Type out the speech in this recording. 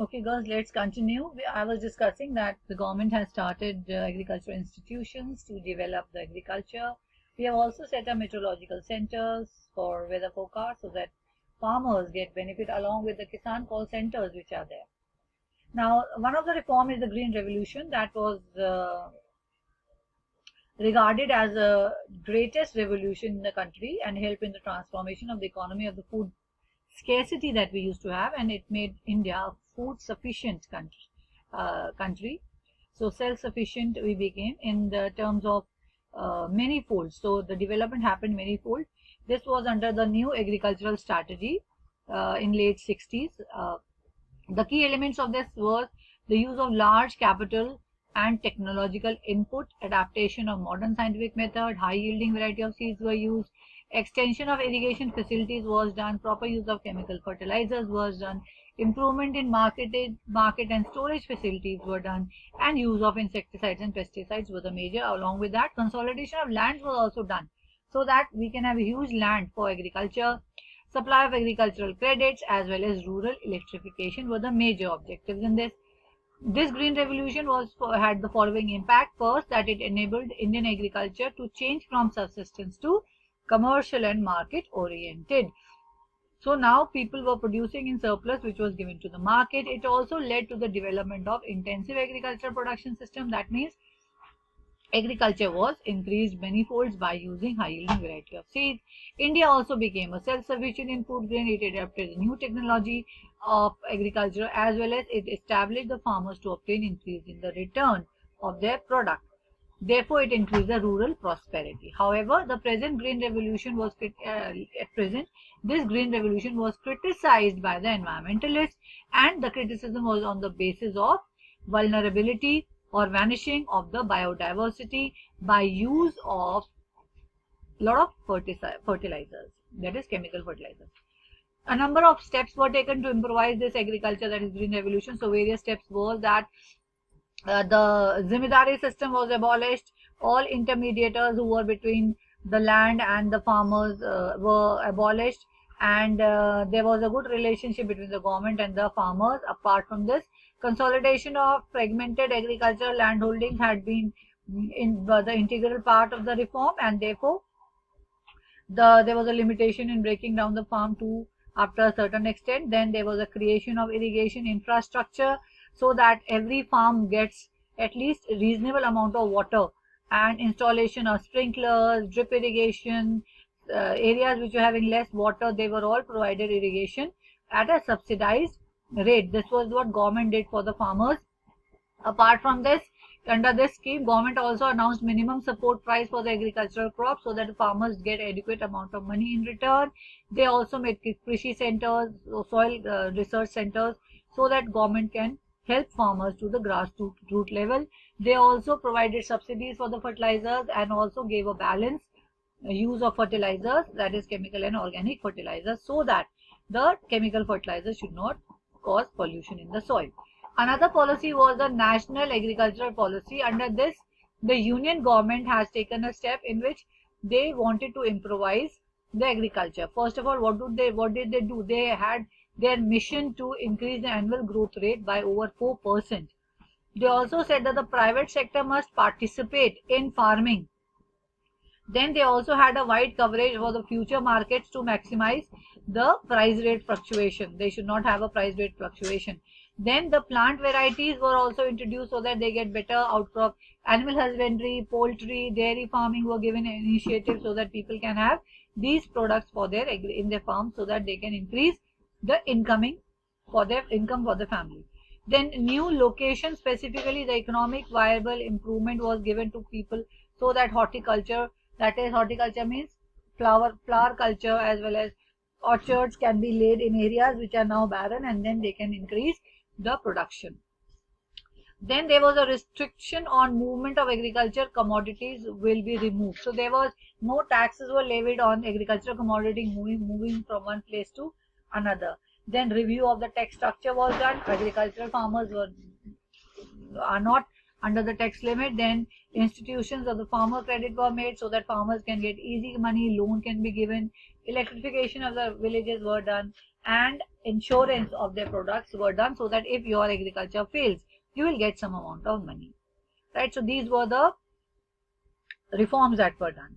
Okay, girls, let's continue. I was discussing that the government has started agricultural institutions to develop the agriculture. We have also set up meteorological centers for weather forecast so that farmers get benefit along with the Kisan call centers which are there. Now, one of the reform is the Green Revolution that was regarded as the greatest revolution in the country and helped in the transformation of the economy of the food scarcity that we used to have, and it made India a food sufficient country. So self-sufficient we became in the terms of many folds. So the development happened many fold. This was under the new agricultural strategy in late 60s. The key elements of this was the use of large capital and technological input, adaptation of modern scientific method, high yielding variety of seeds were used, extension of irrigation facilities was done, proper use of chemical fertilizers was done, improvement in market and storage facilities were done, and use of insecticides and pesticides were the major. Along with that, consolidation of lands was also done so that we can have a huge land for agriculture. Supply of agricultural credits as well as rural electrification were the major objectives in this. This green revolution had the following impact. First, that it enabled Indian agriculture to change from subsistence to commercial and market oriented. So now people were producing in surplus which was given to the market. It also led to the development of intensive agricultural production system. That means agriculture was increased many folds by using high yielding variety of seeds. India also became a self-sufficient in food grain. It adapted the new technology of agriculture as well as it established the farmers to obtain increase in the return of their product. Therefore, it increased the rural prosperity. However, the present green revolution was this green revolution was criticized by the environmentalists, and the criticism was on the basis of vulnerability or vanishing of the biodiversity by use of lot of fertilizers, that is chemical fertilizers. A number of steps were taken to improvise this agriculture, that is green revolution. So various steps was that the Zimidari system was abolished. All intermediators who were between the land and the farmers were abolished, and there was a good relationship between the government and the farmers. Apart from this, consolidation of fragmented agricultural land holdings had been in the integral part of the reform, and therefore there was a limitation in breaking down the farm to after a certain extent. Then there was a creation of irrigation infrastructure so that every farm gets at least a reasonable amount of water, and installation of sprinklers, drip irrigation. Areas which were having less water, they were all provided irrigation at a subsidized rate. This was what government did for the farmers. Apart from this, under this scheme, government also announced minimum support price for the agricultural crops so that the farmers get adequate amount of money in return. They also made Krishi centers, soil research centers, so that government can help farmers to the grassroots level. They also provided subsidies for the fertilizers and also gave a balanced use of fertilizers, that is chemical and organic fertilizers, so that the chemical fertilizers should not cause pollution in the soil. Another policy was the National Agricultural Policy. Under this, the Union government has taken a step in which they wanted to improvise the agriculture. First of all, what did they do? They had their mission to increase the annual growth rate by over 4%. They also said that the private sector must participate in farming. Then they also had a wide coverage for the future markets to maximize the price rate fluctuation. They should not have a price rate fluctuation. Then the plant varieties were also introduced so that they get better outcrop. Animal husbandry, poultry, dairy farming were given an initiative so that people can have these products for their in their farm so that they can increase the income for the family. Then new location, specifically the economic viable improvement was given to people so that horticulture, that is horticulture means flower culture as well as orchards can be laid in areas which are now barren, and then they can increase the production. Then there was a restriction on movement of agriculture commodities will be removed. So there was no taxes were levied on agricultural commodity moving from one place to another. Then review of the tax structure was done. Agricultural farmers are not under the tax limit. Then institutions of the farmer credit were made so that farmers can get easy money, loan can be given. Electrification of the villages were done. and insurance of their products were done, so that if your agriculture fails, you will get some amount of money, right? So these were the reforms that were done.